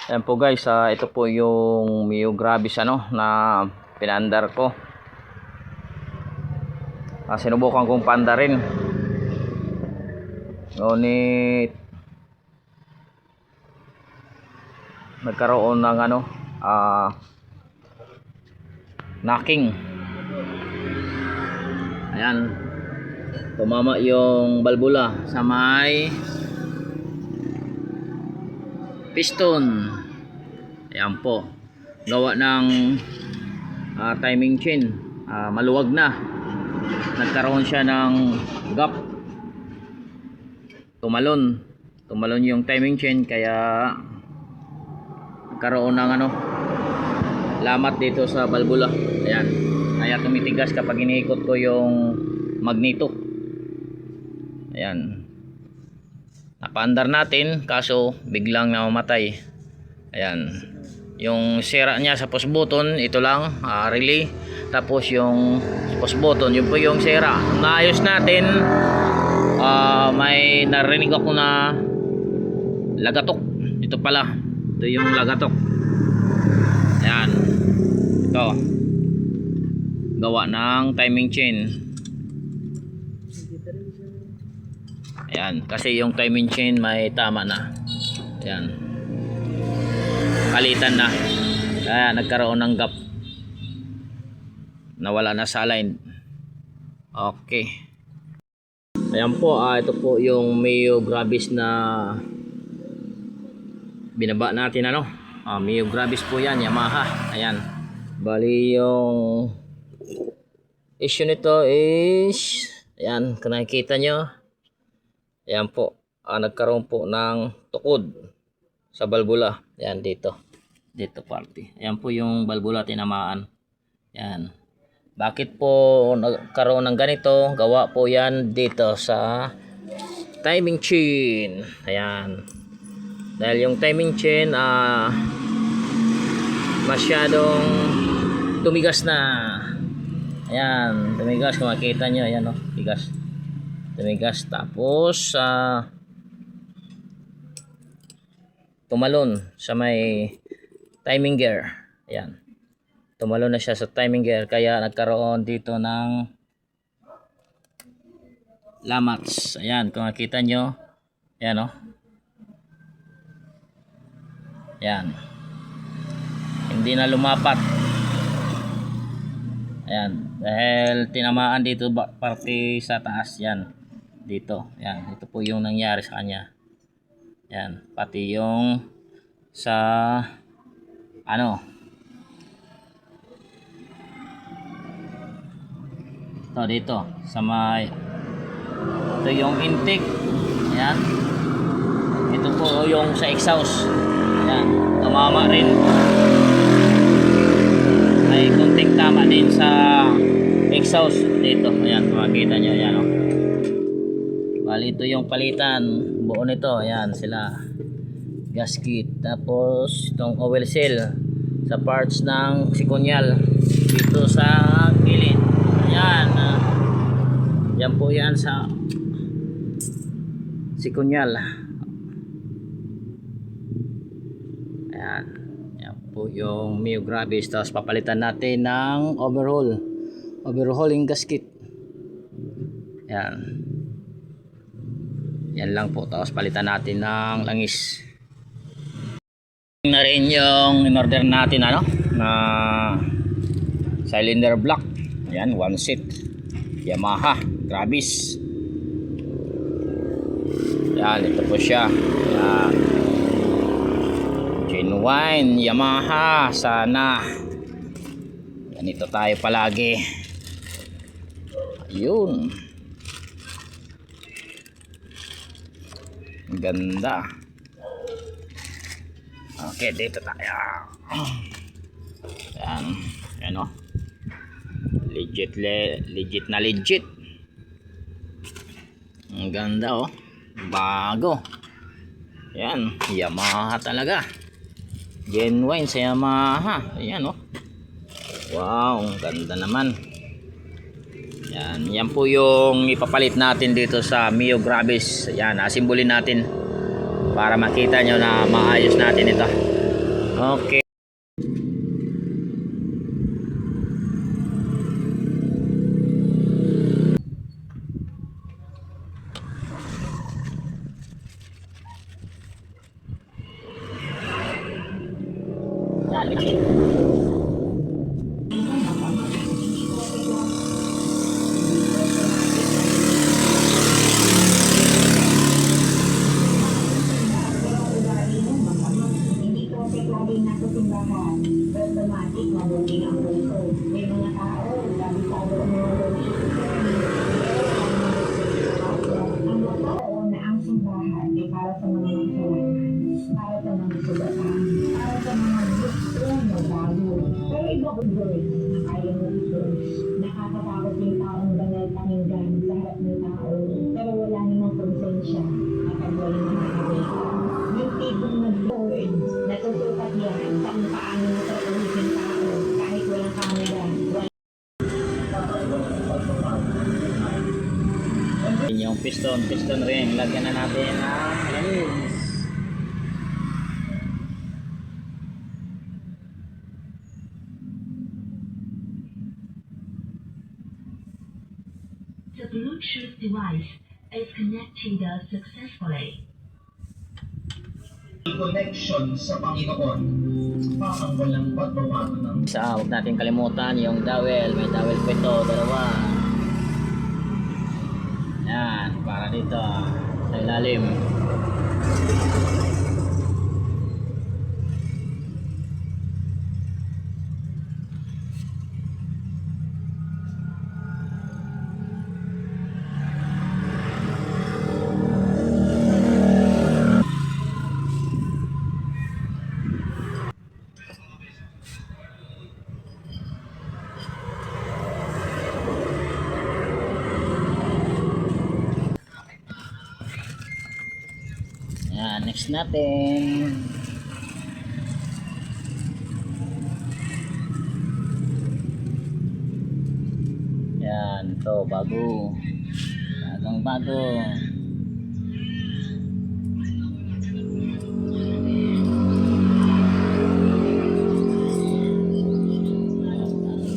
Ayan po guys, ito po yung Mio Gravis na pinaandar ko. Sinubukan kong paandarin. Ngunit nagkaroon ng knocking. Ayan. Tumama yung balbula sa may piston. Ayan po, gawa ng timing chain, maluwag na, nagkaroon siya ng gap, tumalon yung timing chain, kaya nagkaroon ng lamat dito sa balbula. Ayan, kaya tumitigas kapag iniikot ko yung magneto. Ayan, napaandar natin kaso biglang namamatay. Ayan, yung sira niya sa push button, ito lang, relay. Tapos yung push button, yun po yung sira. Naayos natin, may narinig ako na lagatok. Ito pala, ito yung lagatok. Ayan, ito, gawa ng timing chain. Ayan, kasi yung timing chain may tama na. Ayan, palitan na, kaya nagkaroon ng gap, nawala na sa line. Okay, ayan po, ito po yung Mio Gravis na binaba natin. Mio Gravis po yan, Yamaha. Ayan, bali yung issue nito is, ayan, kung nakikita nyo, ayan po, nagkaroon po ng tukod sa balbula. Ayan, dito party. Ayan po yung balbula tinamaan. Ayan, bakit po nagkaroon ng ganito? Gawa po yan dito sa timing chain. Ayan, dahil yung timing chain masyadong tumigas na. Ayan, tumigas, kung makita nyo. Ayan, tumigas, tapos tumalon sa may timing gear. Ayan, tumalon na siya sa timing gear, kaya nagkaroon dito ng lamats. Ayan, kung makita nyo. Ayan, ayan, hindi na lumapat. Ayan, dahil tinamaan dito parte sa taas. Yan, dito. Ayan, ito po yung nangyari sa kanya. Ayan, pati yung sa ito dito sa may, ito yung intake. Ayan, ito po yung sa exhaust. Ayan, tumama rin, may konting tama din sa exhaust dito. Ayan, makikita nyo. Ayan, bali ito yung palitan buo nito. Ayan, sila gasket, tapos itong oil seal sa parts ng sikunyal dito sa gilid. Ayan, yan po yan sa sikunyal. Ayan, yan po yung Mio Gravis. Tapos papalitan natin ng overhauling gasket. Ayan, yan lang po. Tapos palitan natin ng langis na rin yung in-order natin na cylinder block. Ayan, one set Yamaha Gravis. Ayan, ito po siya. Ayan, genuine Yamaha. Sana ganito tayo palagi. Ayun, ganda. Okay, dito tayo. Ayan, ayan, legit na legit. Ang ganda, bago. Ayan, Yamaha talaga, genuine sa Yamaha. Ayan, wow, ang ganda naman. Yan po yung ipapalit natin dito sa Mio Gravis. Yan, asimbolin natin para makita nyo na maayos natin ito. Okay. Hindi ko kasi laging nasa simbahan. Automatic, mabuting ang puso. May mga tao, lagi tayo umuwi. Ang totoo na ang simbahan ay para sa mga magsawanan, para sa mga sugatan, para sa mga gustong magbago. Pero iba ko doon, na kaya mo ito. Nakakatakot yung taong banal pakinggan sa harap ng tao, pero wala namang konsensya kapag wala nakakawin. Yung tipong nag-board, natutukat yan kung paano mo tapuhin tao kahit walang camera. Yung piston ring, lagyan na natin ng langis. The Bluetooth device is connected successfully. Connection sa Panginoon. Parang walang pagbabago ng Isa, huwag natin kalimutan yung dowel. May dowel po ito, dalawa. Yan, para dito sa ilalim. Yan, next natin. Yan, ito bago. Bago.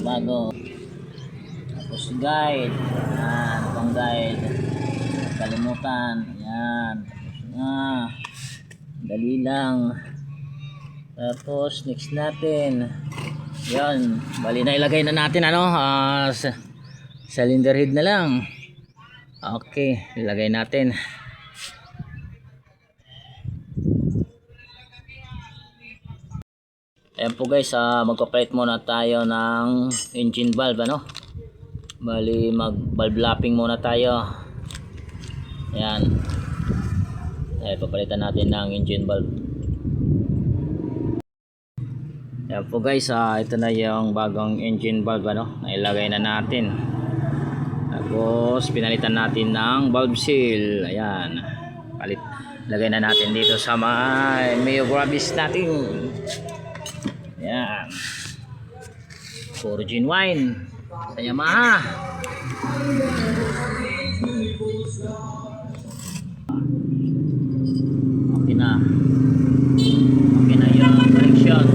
Bago. Tapos guide. Yan, pang guide. Kalimutan. Yan. Dali lang. Tapos next natin. Yan, bali na ilagay na natin sa cylinder head na lang. Okay, ilagay natin. Ayan po guys, magpa-plate muna tayo ng engine valve Bali mag-valve lapping muna tayo. Ayan. Papalitan natin ng engine valve. Ayan po guys, ito na yung bagong engine valve nailagay na natin. Tapos pinalitan natin ng valve seal. Ayan. Lagay na natin dito sa may grabis natin. Ayan. Puro genuine sa Yamaha. Okay na yung connection,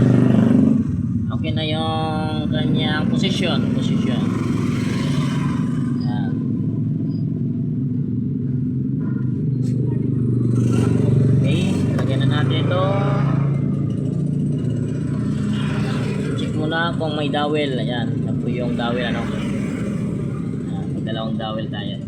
okay na yung kanyang position. Ayan. Okay, lagyan na natin ito. Check muna kung may dowel. Ayan, ito po yung dowel Ayan, may dalawang dowel tayo.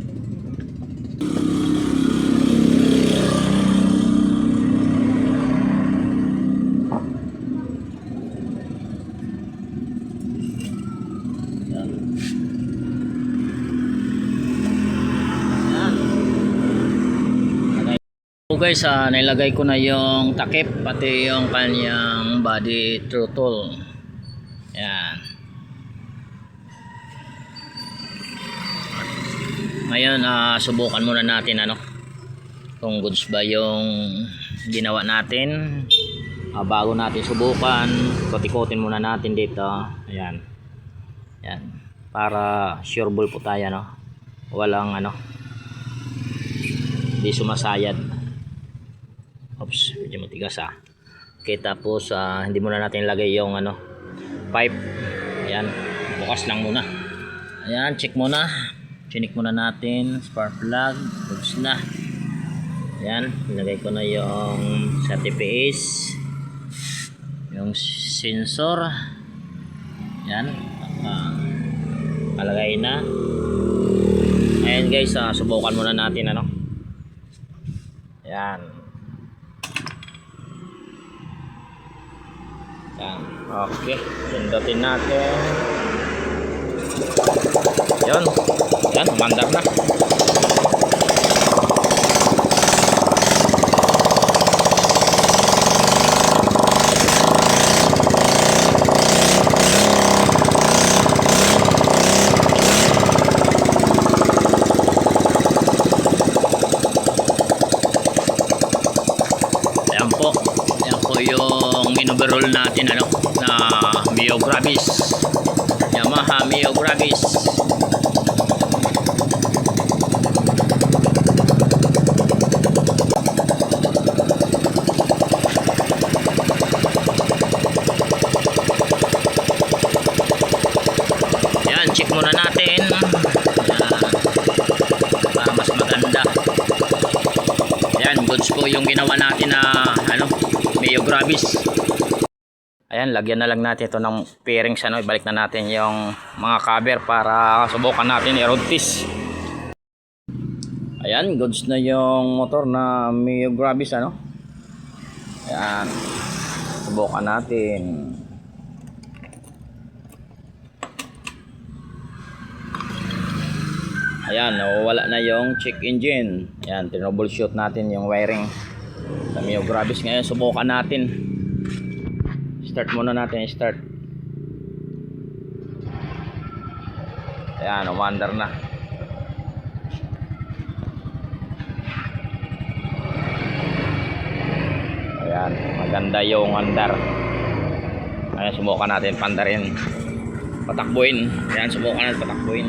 So guys, nilagay ko na yung takip pati yung kanyang body throttle. Yan. Ngayon, subukan muna natin kung goods ba yung ginawa natin. Bago natin subukan, kotik-kotin muna natin dito. Ayan. Yan. Para sure ball po tayo walang hindi sumasayad. Oops, medyo matigas Okay, tapos hindi muna natin lagay yung pipe. Ayan, bukas lang muna. Ayan, check muna. Chinik muna natin, spark plug, goods na. Ayan, ilagay ko na yung sa TPS, yung sensor. Ayan, palagay na. Ayan guys, subukan muna natin Ayan. Ayan, okay, sundutin natin. Yun, ayan, umandar na. Ayan po yung in-overhaul natin na Mio Gravis, Yamaha Mio Gravis. Ayan, check muna natin. Ayan, para mas maganda. Ayan, goods po yung ginawa natin na Mio Gravis. Ayan, lagyan na lang natin ito ng fairings ibalik na natin yung mga cover para subukan natin i-road test. Ayan, goods na yung motor na Mio Gravis Ayan, subukan natin. Ayan, nawawala na yung check engine. Ayan, tinroubleshoot natin yung wiring sa Mio Gravis. Ngayon, subukan natin. Start muna natin, start. Ayan, umandar na. Ayan, maganda yung andar. Ayan, subukan natin pandarin. Patakbuin. Ayan, subukan natin patakbuin.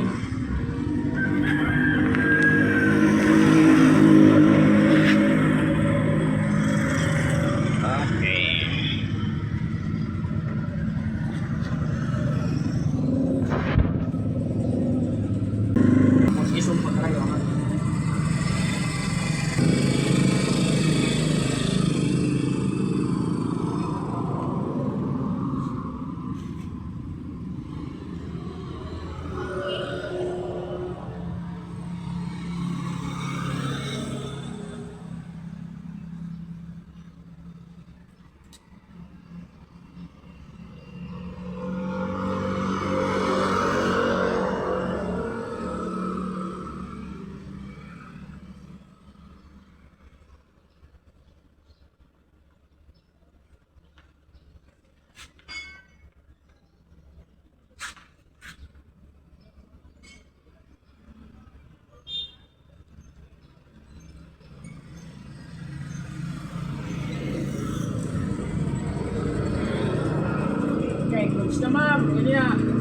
Okay, goods na ma'am. Yan yan.